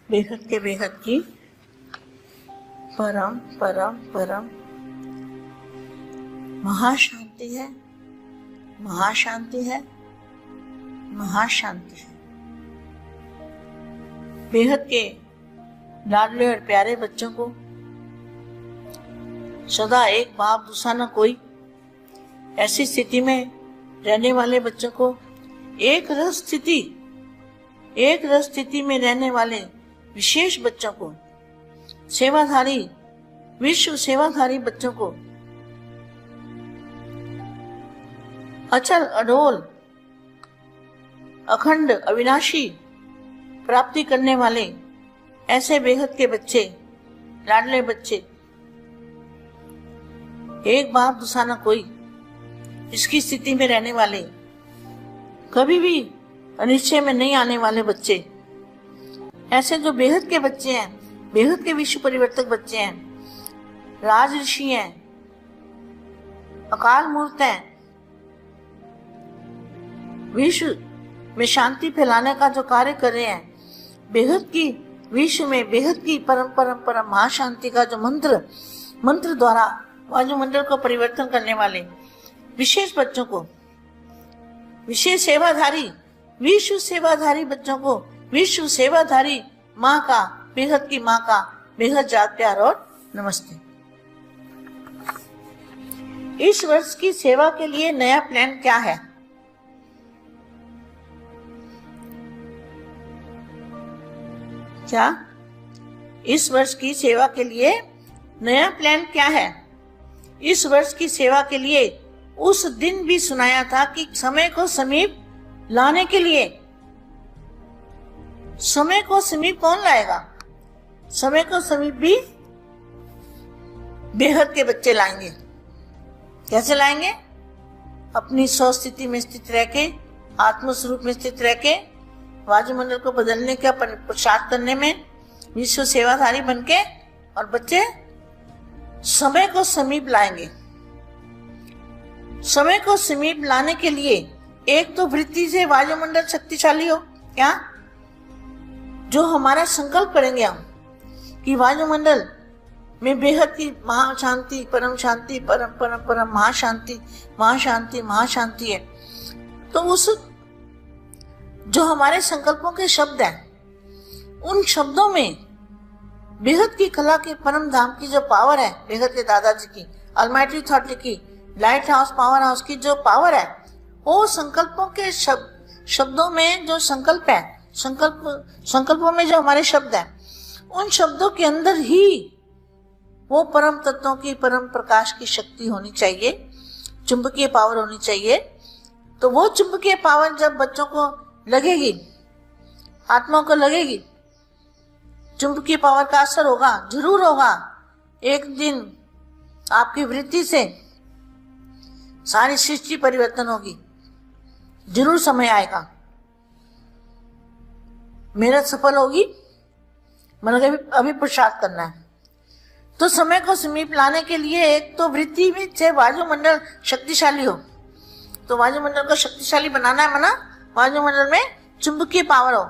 बेहद के बेहद की परम परम परम महाशांति है, महाशांति है, महाशांति है। बेहद के लाडले और प्यारे बच्चों को सदा एक बाप दूसरा न कोई, ऐसी स्थिति में रहने वाले बच्चों को एक रस स्थिति में रहने वाले विशेष बच्चों को, सेवाधारी विश्व सेवाधारी बच्चों को अचल अडोल अखंड अविनाशी प्राप्ति करने वाले ऐसे बेहद के बच्चे, लाडले बच्चे, एक बाप दूसरा न कोई, इसकी स्थिति में रहने वाले, कभी भी अनिश्चय में नहीं आने वाले बच्चे, ऐसे जो बेहद के बच्चे हैं, बेहद के विश्व परिवर्तक बच्चे हैं, राज ऋषि हैं, अकाल मूर्त हैं, विश्व में शांति फैलाने का जो कार्य कर रहे हैं, बेहद की विश्व में बेहद की परम परम परम महाशांति का जो मंत्र द्वारा वायुमंडल को परिवर्तन करने वाले विशेष बच्चों को, विशेष सेवाधारी विश्व सेवाधारी बच्चों को, विश्व सेवाधारी माँ का, बेहद की माँ का बेहद याद प्यार और नमस्ते। इस वर्ष की सेवा के लिए नया प्लान क्या है? क्या इस वर्ष की सेवा के लिए नया प्लान क्या है? इस वर्ष की सेवा के लिए उस दिन भी सुनाया था कि समय को समीप लाने के लिए, समय को समीप कौन लाएगा? समय को समीप भी बेहद के बच्चे लाएंगे। कैसे लाएंगे? अपनी स्वस्थिति में स्थित रह के, आत्म स्वरूप में स्थित रह के, वायुमंडल को बदलने का प्रसाद करने में विश्व सेवाधारी बनके, और बच्चे समय को समीप लाएंगे। समय को समीप लाने के लिए एक तो वृत्ति से वायुमंडल शक्तिशाली हो, क्या जो हमारा संकल्प करेंगे हम कि वायुमंडल में बेहद की महाशांति, परम शांति, परम परम परम महाशांति, महाशांति महाशांति है, तो उस जो हमारे संकल्पों के शब्द हैं, उन शब्दों में बेहद की कला के परम धाम की जो पावर है, बेहद के दादाजी की अलमाइटी थॉट की लाइट हाउस पावर हाउस की जो पावर है, वो संकल्पों के शब्दों में जो संकल्प है, संकल्पों में जो हमारे शब्द हैं, उन शब्दों के अंदर ही वो परम तत्वों की, परम प्रकाश की शक्ति होनी चाहिए, चुंबकीय पावर होनी चाहिए। तो वो चुंबकीय पावर जब बच्चों को लगेगी, आत्मा को लगेगी, चुंबकीय पावर का असर होगा, जरूर होगा। एक दिन आपकी वृत्ति से सारी सृष्टि परिवर्तन होगी, जरूर समय आएगा। मेहनत सफल होगी, मतलब अभी पुरुषार्थ करना है। तो समय को समीप लाने के लिए एक तो वृत्ति में चाहे वायुमंडल शक्तिशाली हो, तो वायुमंडल को शक्तिशाली बनाना है, मना वायुमंडल में चुंबकीय पावर हो,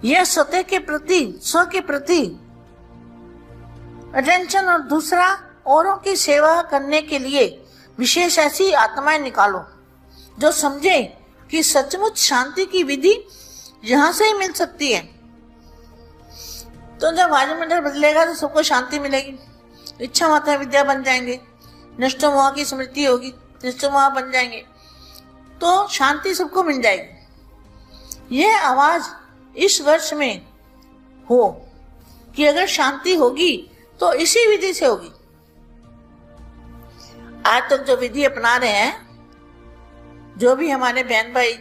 यह स्वतः के प्रति, स्व के प्रति अटेंशन, और दूसरा औरों की सेवा करने के लिए विशेष ऐसी आत्माएं निकालो जो समझे कि सचमुच शांति की विधि यहां से ही मिल सकती है। तो जब वायुमंडल बदलेगा तो सबको शांति मिलेगी, इच्छा माता विद्या बन जाएंगे, नष्टो मोह की स्मृति होगी, नष्टो मोह बन जाएंगे, तो शांति सबको मिल जाएगी। यह आवाज इस वर्ष में हो कि अगर शांति होगी तो इसी विधि से होगी। आज तक जो विधि अपना रहे हैं, जो भी हमारे बहन भाई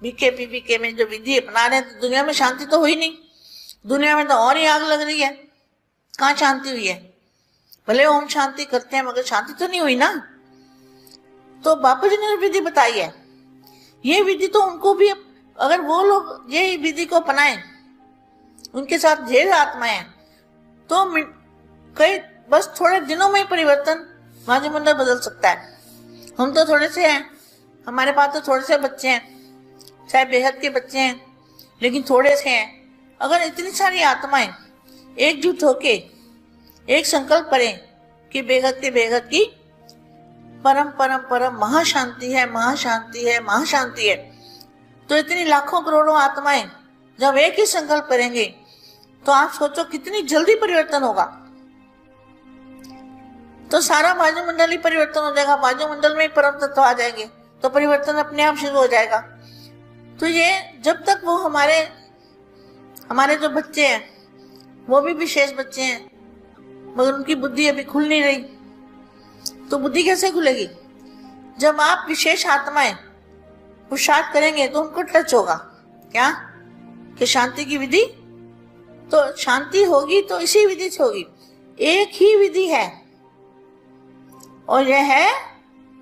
बीके में जो विधि अपना रहे हैं, तो दुनिया में शांति तो हुई नहीं। दुनिया में तो और ही आग लग रही है, कहाँ शांति हुई है? भले ओम शांति करते हैं मगर शांति तो नहीं हुई ना। तो बापू जी ने विधि बताई है, ये विधि तो उनको भी, अगर वो लोग ये विधि को अपनाएं, उनके साथ ढेर आत्माएं, तो कई बस थोड़े दिनों में परिवर्तन वायुमंडल बदल सकता है। हम तो थोड़े से हैं, हमारे पास तो थोड़े से बच्चे हैं, चाहे बेहद के बच्चे हैं, लेकिन थोड़े से हैं, अगर इतनी सारी आत्माएं एकजुट होके एक संकल्प करें कि बेहद के बेहद की परम परम परम महाशांति है, महाशांति है, महाशांति है, तो इतनी लाखों करोड़ों आत्माएं जब एक ही संकल्प करेंगे तो आप सोचो कितनी जल्दी परिवर्तन होगा। तो सारा वायुमंडल ही परिवर्तन हो जाएगा, वायुमंडल में ही परम तत्व आ जाएंगे, तो परिवर्तन अपने आप शुरू हो जाएगा। तो ये जब तक वो हमारे जो बच्चे हैं वो भी विशेष बच्चे हैं, मगर उनकी बुद्धि अभी खुल नहीं रही, तो बुद्धि कैसे खुलेगी? जब आप विशेष आत्माएं पुरुषार्थ करेंगे तो उनको टच होगा क्या कि शांति की विधि, तो शांति होगी तो इसी विधि से होगी। एक ही विधि है और यह है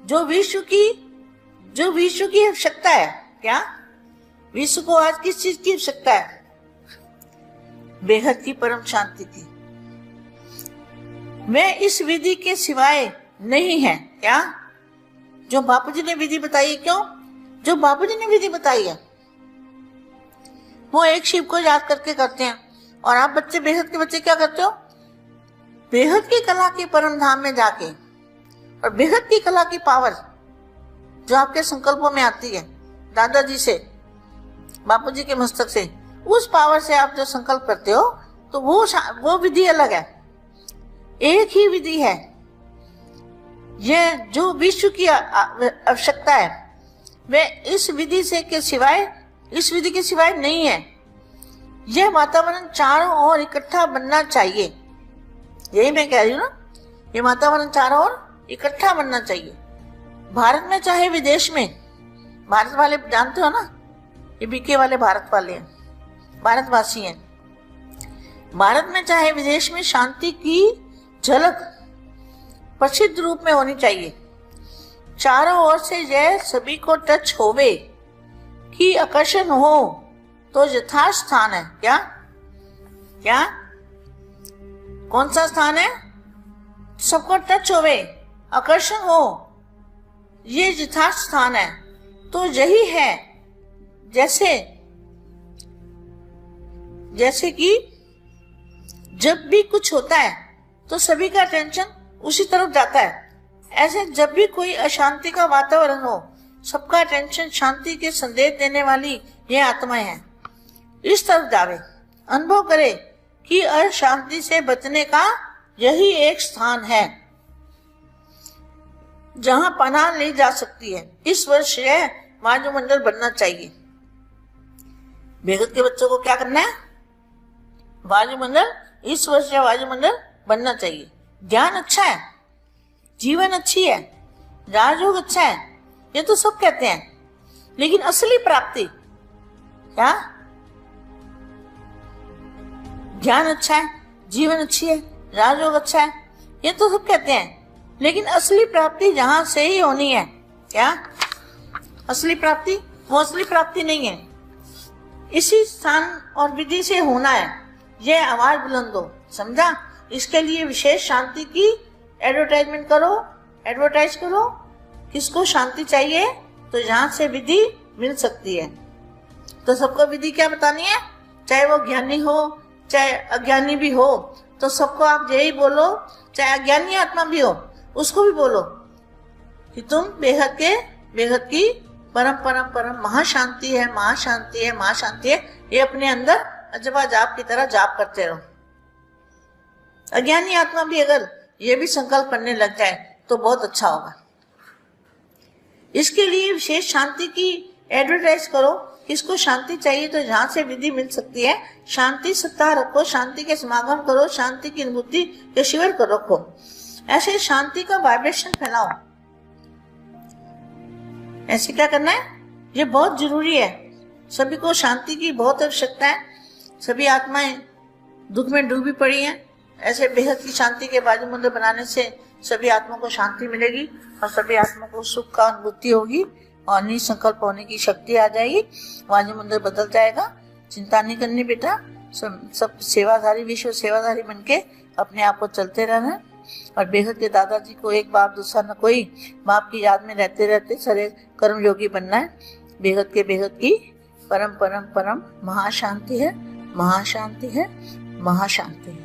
जो विश्व की आवश्यकता है। क्या विश्व को आज किस चीज की आवश्यकता है? बेहद की परम शांति की। मैं इस विधि के सिवाय नहीं है। क्या जो बापू जी ने विधि बताई है, क्यों जो बापू जी ने विधि बताई है वो एक शिव को याद करके करते हैं। और आप बच्चे, बेहद के बच्चे क्या करते हो? बेहद की कला के परम धाम में जाके और बेहद की कला की पावर जो आपके संकल्पों में आती है दादाजी से, बापूजी के मस्तक से, उस पावर से आप जो संकल्प करते हो तो वो विधि अलग है। एक ही विधि है। यह जो विश्व की आवश्यकता है वह इस विधि के सिवाय नहीं है। यह वातावरण चारों ओर इकट्ठा बनना चाहिए। यही मैं कह रही हूँ ना, ये वातावरण चारों ओर इकट्ठा बनना चाहिए। भारत में चाहे विदेश में, भारत वाले जानते हो ना, ये बीके वाले भारत वाले हैं, भारतवासी हैं। भारत में चाहे विदेश में शांति की झलक प्रसिद्ध रूप में होनी चाहिए। चारों ओर से यह सभी को टच होवे कि आकर्षण हो तो यथार्थ स्थान है। क्या क्या कौन सा स्थान है? सबको टच होवे, आकर्षण हो, ये यथार्थ स्थान है। तो यही है जैसे कि जब भी कुछ होता है तो सभी का अटेंशन उसी तरफ जाता है। ऐसे जब भी कोई अशांति का वातावरण हो, सबका अटेंशन शांति के संदेश देने वाली ये आत्माएं हैं इस तरफ जावे। अनुभव करे कि अशांति से बचने का यही एक स्थान है जहां पनाह ली जा सकती है। इस वर्ष यह वायुमंडल बनना चाहिए। बेहद के बच्चों को क्या करना है? वायुमंडल, इस वर्ष यह वायुमंडल बनना चाहिए। ज्ञान अच्छा है, जीवन अच्छी है, राजयोग अच्छा है, ये तो सब कहते हैं, लेकिन असली प्राप्ति क्या? ज्ञान अच्छा है, जीवन अच्छी है, राजयोग अच्छा है, ये तो सब कहते हैं, लेकिन असली प्राप्ति जहां से ही होनी है। क्या असली प्राप्ति? वो असली प्राप्ति नहीं है, इसी स्थान और विधि से होना है। यह आवाज बुलंद हो, समझा? इसके लिए विशेष शांति की एडवर्टाइज करो। किसको शांति चाहिए? तो जहां से विधि मिल सकती है। तो सबको विधि क्या बतानी है? चाहे वो ज्ञानी हो चाहे अज्ञानी भी हो, तो सबको आप यही बोलो, चाहे अज्ञानी आत्मा भी हो उसको भी बोलो कि तुम बेहद की परम परम परम महाशांति है, महाशांति है, महाशांति है। ये अपने अंदर अजबा जाप की तरह जाप करते रहो। अज्ञानी आत्मा भी अगर ये भी संकल्प करने लग जाए तो बहुत अच्छा होगा। इसके लिए विशेष शांति की एडवर्टाइज करो। किसको शांति चाहिए? तो जहां से विधि मिल सकती है शांति सप्ताह रखो, शांति के समागम करो, शांति की अनुभूति के शिविर को रखो। ऐसे शांति का वाइब्रेशन फैलाओ। ऐसे क्या करना है? ये बहुत जरूरी है। सभी को शांति की बहुत आवश्यकता है। सभी आत्माएं दुख में डूबी पड़ी हैं। ऐसे बेहद की शांति के वायुमंडल बनाने से सभी आत्मा को शांति मिलेगी और सभी आत्मा को सुख का अनुभूति होगी और निसंकल्प होने की शक्ति आ जाएगी। वायुमंडल बदल जाएगा। चिंता नहीं करनी बेटा, सब सेवाधारी, विश्व सेवाधारी बनके अपने आप को चलते रहना। और बेहद के दादाजी को एक बाप दूसरा न कोई, बाप की याद में रहते रहते सारे कर्म योगी बनना है। बेहद की परम परम परम महाशांति है, महाशांति है, महाशांति है।